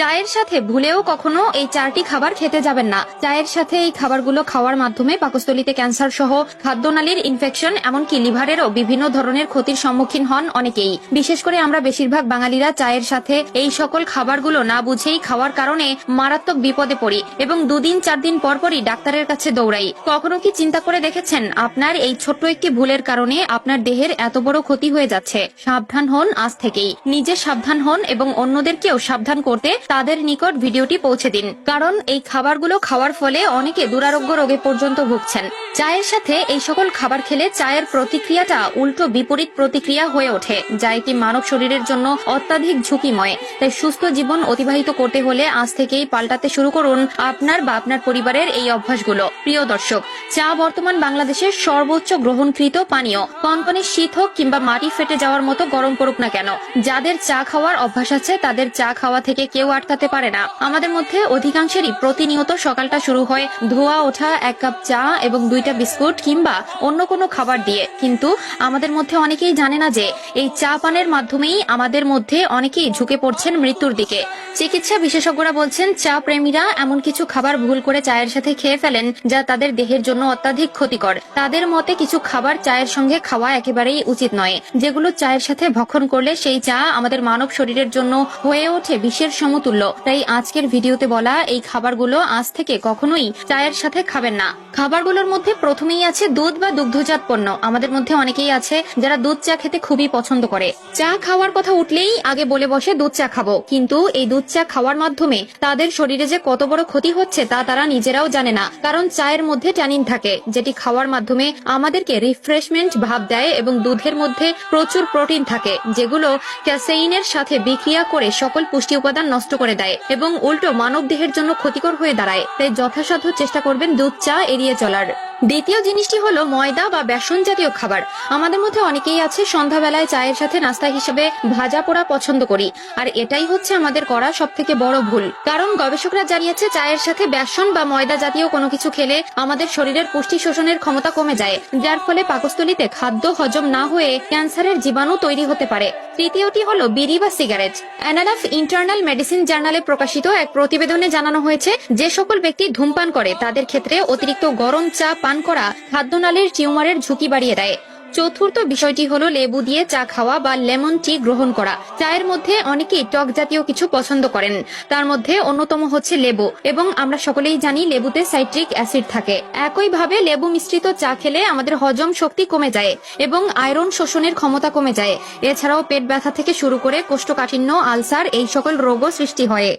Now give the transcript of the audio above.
চায়ের সাথে ভুলেও কখনো এই 4টি খাবার খেতে যাবেন না। চায়ের সাথে এই খাবারগুলো খাওয়ার মাধ্যমে পাকস্থলীতে ক্যান্সার সহ খাদ্যনালীর ইনফেকশন এমনকি লিভারেরও বিভিন্ন ধরনের ক্ষতির সম্মুখীন হন অনেকেই। বিশেষ করে আমরা বেশিরভাগ বাঙালিরা চায়ের সাথে এই সকল খাবারগুলো না বুঝেই খাওয়ার কারণে মারাত্মক বিপদে পড়ি এবং 2 দিন 4 দিন পরপরই ডাক্তারের কাছে দৌড়াই। কখনো কি চিন্তা করে দেখেছেন আপনার এই ছোট্ট একটি ভুলের কারণে আপনার দেহের এত বড় ক্ষতি হয়ে যাচ্ছে? সাবধান হন আজ থেকেই, নিজে সাবধান হন এবং অন্যদেরকেও সাবধান করতে তাদের নিকট ভিডিওটি পৌঁছে দিন, কারণ এই খাবারগুলো খাওয়ার ফলে অনেকে দুরারোগ্য রোগে পর্যন্ত ভুগছেন। চায়ের সাথে এই সকল খাবার খেলে চায়ের প্রতিক্রিয়াটা উল্টো বিপরীত প্রতিক্রিয়া হয়ে ওঠে, যা একটি মানব শরীরের জন্য অত্যাধিক ঝুঁকিময়। তাই সুস্থ জীবন অতিবাহিত করতে হলে আজ থেকেই পাল্টাতে শুরু করুন আপনার বা আপনার পরিবারের এই অভ্যাসগুলো। প্রিয় দর্শক, চা বর্তমান বাংলাদেশের সর্বোচ্চ গ্রহণকৃত পানীয়। কনকনে শীত হোক কিংবা মাটি ফেটে যাওয়ার মতো গরম পড়ুক না কেন, যাদের চা খাওয়ার অভ্যাস আছে তাদের চা খাওয়া থেকে কেউ আটকাতে পারে না। আমাদের মধ্যে অধিকাংশেরই প্রতিনিয়ত সকালটা শুরু হয় ধোয়া ওঠা 1 কাপ চা এবং 2টা বিস্কুট কিংবা অন্য কোনো খাবার দিয়ে। কিন্তু আমাদের মধ্যে অনেকেই জানে না যে এই চা পানের মাধ্যমেই আমাদের মধ্যে অনেকেই ঝুঁকে পড়ছেন মৃত্যুর দিকে। চিকিৎসা বিশেষজ্ঞরা বলছেন চা প্রেমীরা এমন কিছু খাবার ভুল করে চায়ের সাথে খেয়ে ফেলেন যা তাদের দেহের জন্য অত্যাধিক ক্ষতিকর। তাদের মতে কিছু খাবার চায়ের সঙ্গে খাওয়া একেবারেই উচিত নয়, যেগুলো চায়ের সাথে ভক্ষণ করলে সেই চা আমাদের মানব শরীরের জন্য হয়ে ওঠে বিষের সমতুল্য। তাই আজকের ভিডিওতে বলা এই খাবারগুলো আজ থেকে কখনোই চায়ের সাথে খাবেন না। খাবারগুলোর মধ্যে প্রথমেই আছে দুধ বা দুগ্ধজাত পণ্য। আমাদের মধ্যে অনেকেই আছে যারা দুধ চা খেতে খুবই পছন্দ করে। চা খাওয়ার কথা উঠলেই আগে বলে বসে দুধ চা খাবো, কিন্তু এই দুধ চা খাওয়ার মাধ্যমে তাদের শরীরে যে কত বড় ক্ষতি হচ্ছে তা তারা নিজেরাও জানে না। কারণ চায়ের মধ্যে ট্যানিন থাকে, যেটি খাওয়ার মাধ্যমে আমাদেরকে রিফ্রেশমেন্ট ভাব দেয় এবং দুধের মধ্যে প্রচুর প্রোটিন থাকে, যেগুলো ক্যাসেইনের সাথে বিক্রিয়া করে সকল পুষ্টি উপাদান নষ্ট করে দেয় এবং উল্টো মানব দেহের জন্য ক্ষতিকর হয়ে দাঁড়ায়। তাই যথাসাধ্য চেষ্টা করবেন দুধ চা এড়িয়ে চলার। দ্বিতীয় জিনিসটি হলো ময়দা বা বেসন জাতীয় খাবার। আমাদের মধ্যে অনেকেই আছে সন্ধ্যাবেলায় চায়ের সাথে নাস্তা হিসেবে ভাজা পোড়া পছন্দ করি, আর এটাই হচ্ছে আমাদের করা সবথেকে বড় ভুল। কারণ গবেষকরা জানিয়েছে চায়ের সাথে বেসন বা ময়দা জাতীয় কোনো কিছু খেলে আমাদের শরীরের পুষ্টি শোষণের ক্ষমতা কমে যায়, যার ফলে পাকস্থলীতে খাদ্য হজম না হয়ে ক্যান্সারের জীবাণু তৈরি হতে পারে। তৃতীয়টি হলো বিড়ি বা cigarette. Anal of internal medicine জার্নালে প্রকাশিত এক প্রতিবেদনে জানানো হয়েছে যে সকল ব্যক্তি ধূমপান করে তাদের ক্ষেত্রে অতিরিক্ত গরম চা পান করা খাদ্যনালীর টিউমারের ঝুঁকি বাড়িয়ে দেয়। চতুর্থ বিষয়টি হলো লেবু দিয়ে চা খাওয়া বা লেমন টি গ্রহণ করা। চায়ের মধ্যে অনেকেই টক জাতীয় কিছু পছন্দ করেন, তার মধ্যে অন্যতম হচ্ছে লেবু, এবং আমরা সকলেই জানি লেবুতে সাইট্রিক অ্যাসিড থাকে। একইভাবে লেবু মিশ্রিত চা খেলে আমাদের হজম শক্তি কমে যায় এবং আয়রন শোষণের ক্ষমতা কমে যায়। এছাড়াও পেট ব্যথা থেকে শুরু করে কোষ্ঠকাঠিন্য, আলসার এই সকল রোগও সৃষ্টি হয়।